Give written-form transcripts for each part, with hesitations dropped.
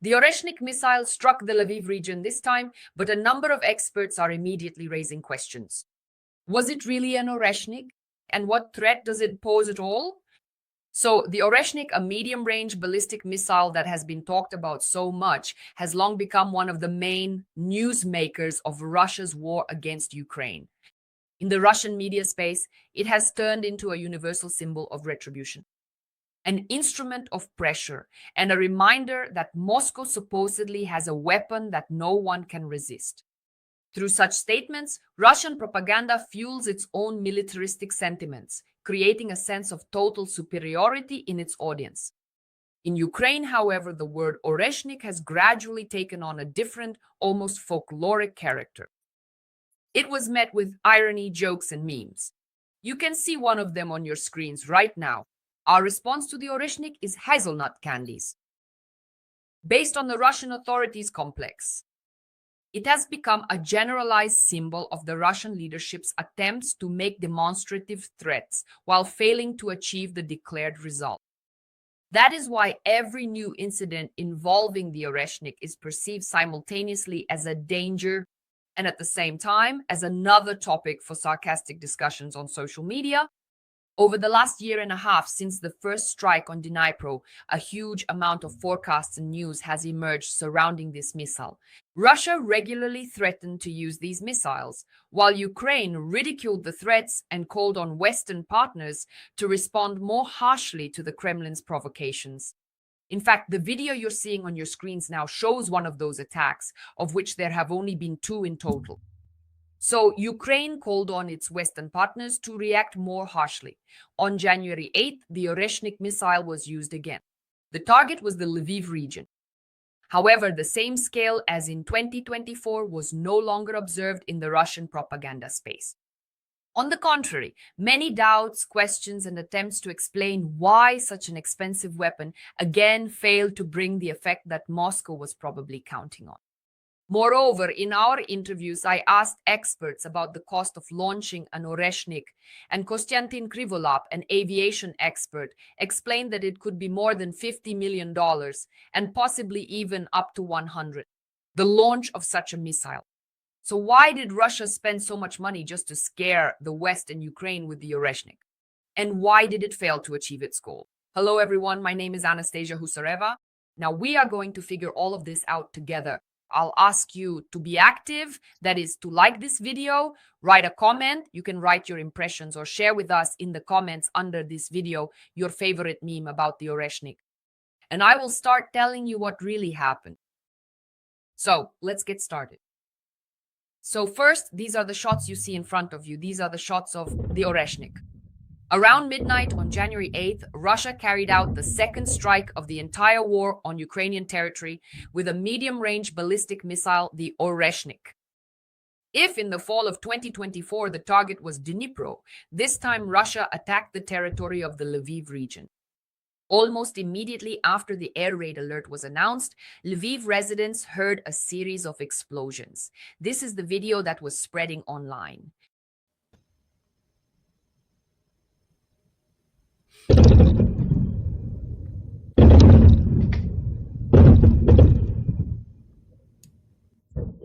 The Oreshnik missile struck the Lviv region this time, but a number of experts are immediately raising questions. Was it really an Oreshnik? And what threat does it pose at all? So, the Oreshnik, a medium-range ballistic missile that has been talked about so much, has long become one of the main newsmakers of Russia's war against Ukraine. In the Russian media space, it has turned into a universal symbol of retribution, an instrument of pressure, and a reminder that Moscow supposedly has a weapon that no one can resist. Through such statements, Russian propaganda fuels its own militaristic sentiments, creating a sense of total superiority in its audience. In Ukraine, however, the word Oreshnik has gradually taken on a different, almost folkloric character. It was met with irony, jokes, and memes. You can see one of them on your screens right now. Our response to the Oreshnik is hazelnut candies. Based on the Russian authorities' complex, it has become a generalized symbol of the Russian leadership's attempts to make demonstrative threats while failing to achieve the declared result. That is why every new incident involving the Oreshnik is perceived simultaneously as a danger and at the same time as another topic for sarcastic discussions on social media. Over the last year and a half since the first strike on Dnipro, a huge amount of forecasts and news has emerged surrounding this missile. Russia regularly threatened to use these missiles, while Ukraine ridiculed the threats and called on Western partners to respond more harshly to the Kremlin's provocations. In fact, the video you're seeing on your screens now shows one of those attacks, of which there have only been 2 in total. So, Ukraine called on its Western partners to react more harshly. On January 8th, the Oreshnik missile was used again. The target was the Lviv region. However, the same scale as in 2024 was no longer observed in the Russian propaganda space. On the contrary, many doubts, questions, and attempts to explain why such an expensive weapon again failed to bring the effect that Moscow was probably counting on. Moreover, in our interviews, I asked experts about the cost of launching an Oreshnik, and Konstantin Krivolap, an aviation expert, explained that it could be more than $50 million and possibly even up to 100. The launch of such a missile. So why did Russia spend so much money just to scare the West and Ukraine with the Oreshnik? And why did it fail to achieve its goal? Hello everyone, my name is Anastasiia Husarieva. Now we are going to figure all of this out together. I'll ask you to be active, that is to like this video, write a comment. You can write your impressions or share with us in the comments under this video your favorite meme about the Oreshnik. And I will start telling you what really happened. So let's get started. So first, these are the shots you see in front of you. These are the shots of the Oreshnik. Around midnight on January 8th, Russia carried out the second strike of the entire war on Ukrainian territory with a medium-range ballistic missile, the Oreshnik. If in the fall of 2024 the target was Dnipro, this time Russia attacked the territory of the Lviv region. Almost immediately after the air raid alert was announced, Lviv residents heard a series of explosions. This is the video that was spreading online.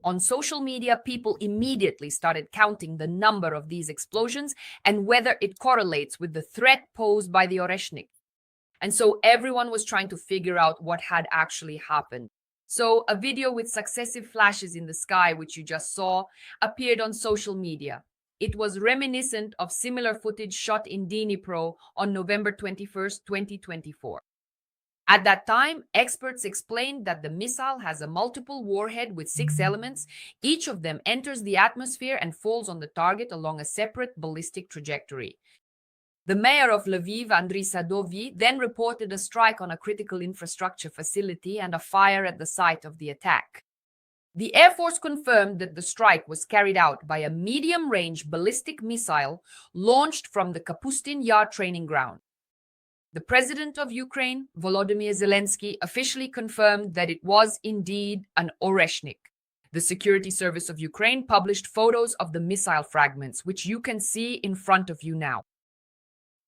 On social media, people immediately started counting the number of these explosions and whether it correlates with the threat posed by the Oreshnik. And so everyone was trying to figure out what had actually happened. So a video with successive flashes in the sky, which you just saw, appeared on social media. It was reminiscent of similar footage shot in Dnipro on November 21st, 2024. At that time, experts explained that the missile has a multiple warhead with 6 elements. Each of them enters the atmosphere and falls on the target along a separate ballistic trajectory. The mayor of Lviv, Andriy Sadovyi, then reported a strike on a critical infrastructure facility and a fire at the site of the attack. The Air Force confirmed that the strike was carried out by a medium-range ballistic missile launched from the Kapustin Yar training ground. The president of Ukraine, Volodymyr Zelensky, officially confirmed that it was indeed an Oreshnik. The Security Service of Ukraine published photos of the missile fragments, which you can see in front of you now.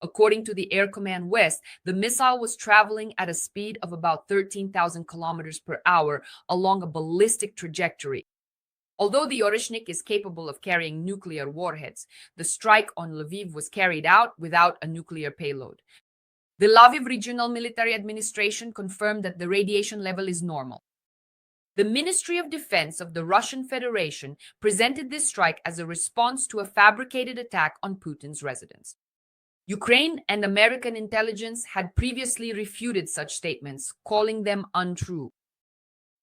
According to the Air Command West, the missile was traveling at a speed of about 13,000 kilometers per hour along a ballistic trajectory. Although the Oreshnik is capable of carrying nuclear warheads, the strike on Lviv was carried out without a nuclear payload. The Lviv Regional Military Administration confirmed that the radiation level is normal. The Ministry of Defense of the Russian Federation presented this strike as a response to a fabricated attack on Putin's residence. Ukraine and American intelligence had previously refuted such statements, calling them untrue.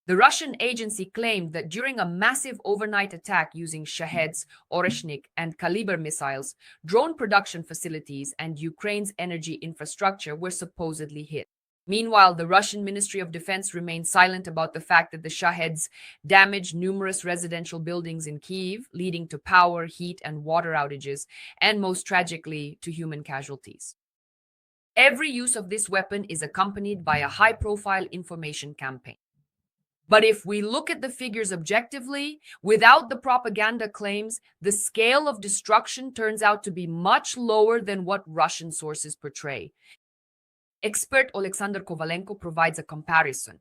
The Russian agency claimed that during a massive overnight attack using Shaheds, Oreshnik, and Kaliber missiles, drone production facilities and Ukraine's energy infrastructure were supposedly hit. Meanwhile, the Russian Ministry of Defense remained silent about the fact that the Shaheds damaged numerous residential buildings in Kyiv, leading to power, heat, and water outages, and most tragically, to human casualties. Every use of this weapon is accompanied by a high-profile information campaign. But if we look at the figures objectively, without the propaganda claims, the scale of destruction turns out to be much lower than what Russian sources portray. Expert Alexander Kovalenko provides a comparison.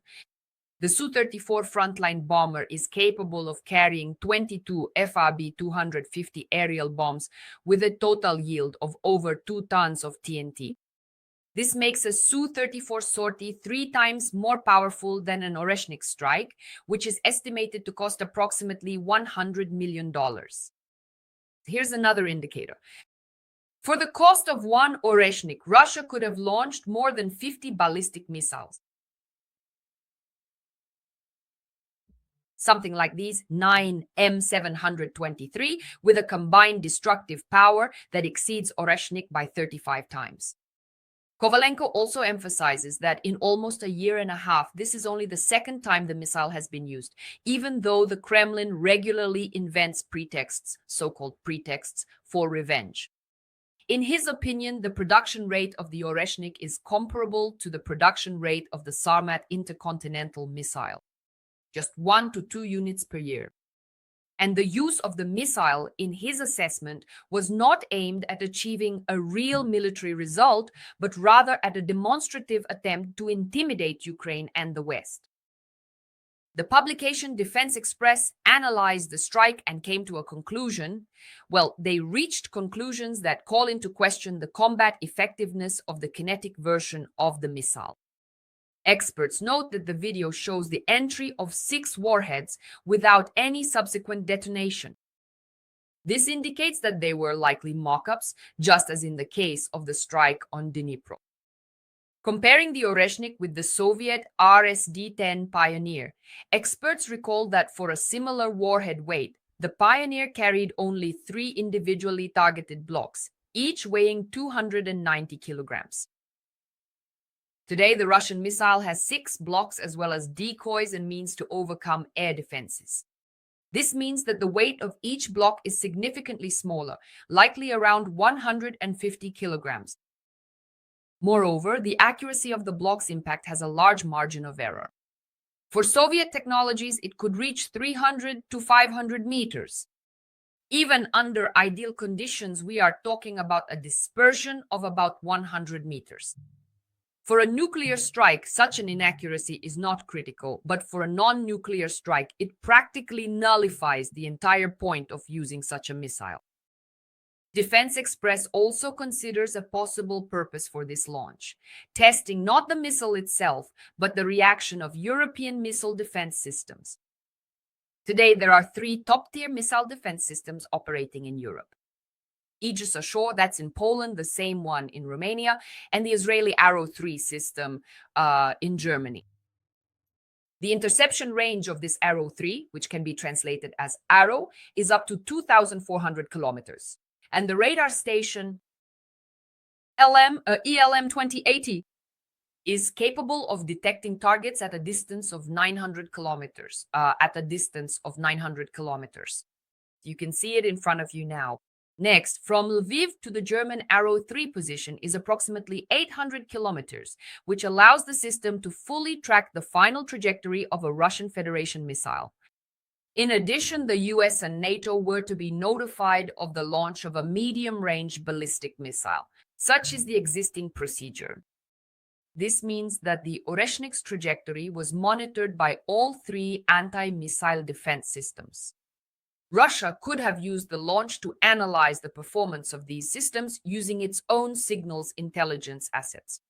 The Su-34 frontline bomber is capable of carrying 22 FRB-250 aerial bombs with a total yield of over 2 tons of TNT. This makes a Su-34 sortie 3 times more powerful than an Oreshnik strike, which is estimated to cost approximately $100 million. Here's another indicator. For the cost of one Oreshnik, Russia could have launched more than 50 ballistic missiles. Something like these 9 M723 with a combined destructive power that exceeds Oreshnik by 35 times. Kovalenko also emphasizes that in almost a year and a half, this is only the second time the missile has been used, even though the Kremlin regularly invents pretexts, so-called pretexts, for revenge. In his opinion, the production rate of the Oreshnik is comparable to the production rate of the Sarmat intercontinental missile, just 1 to 2 units per year. And the use of the missile, in his assessment, was not aimed at achieving a real military result, but rather at a demonstrative attempt to intimidate Ukraine and the West. The publication Defense Express analyzed the strike and came to a conclusion. Well, they reached conclusions that call into question the combat effectiveness of the kinetic version of the missile. Experts note that the video shows the entry of 6 warheads without any subsequent detonation. This indicates that they were likely mock-ups, just as in the case of the strike on Dnipro. Comparing the Oreshnik with the Soviet RSD-10 Pioneer, experts recall that for a similar warhead weight, the Pioneer carried only 3 individually targeted blocks, each weighing 290 kilograms. Today, the Russian missile has 6 blocks as well as decoys and means to overcome air defenses. This means that the weight of each block is significantly smaller, likely around 150 kilograms. Moreover, the accuracy of the block's impact has a large margin of error. For Soviet technologies, it could reach 300 to 500 meters. Even under ideal conditions, we are talking about a dispersion of about 100 meters. For a nuclear strike, such an inaccuracy is not critical, but for a non-nuclear strike, it practically nullifies the entire point of using such a missile. Defense Express also considers a possible purpose for this launch, testing not the missile itself, but the reaction of European missile defense systems. Today, there are 3 top-tier missile defense systems operating in Europe. Aegis Ashore, that's in Poland, the same one in Romania, and the Israeli Arrow 3 system in Germany. The interception range of this Arrow 3, which can be translated as Arrow, is up to 2,400 kilometers. And the radar station ELM 2080 is capable of detecting targets at a distance of 900 kilometers. You can see it in front of you now. Next, from Lviv to the German Arrow 3 position is approximately 800 kilometers, which allows the system to fully track the final trajectory of a Russian Federation missile. In addition, the US and NATO were to be notified of the launch of a medium-range ballistic missile. Such is the existing procedure. This means that the Oreshnik's trajectory was monitored by all three anti-missile defense systems. Russia could have used the launch to analyze the performance of these systems using its own signals intelligence assets.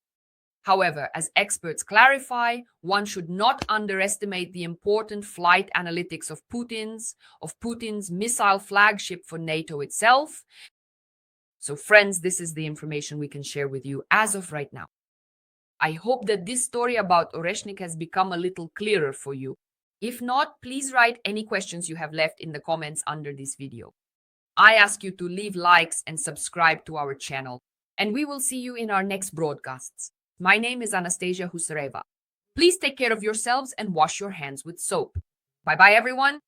However, as experts clarify, one should not underestimate the important flight analytics of Putin's missile flagship for NATO itself. So friends, this is the information we can share with you as of right now. I hope that this story about Oreshnik has become a little clearer for you. If not, please write any questions you have left in the comments under this video. I ask you to leave likes and subscribe to our channel, and we will see you in our next broadcasts. My name is Anastasiia Husarieva. Please take care of yourselves and wash your hands with soap. Bye-bye, everyone.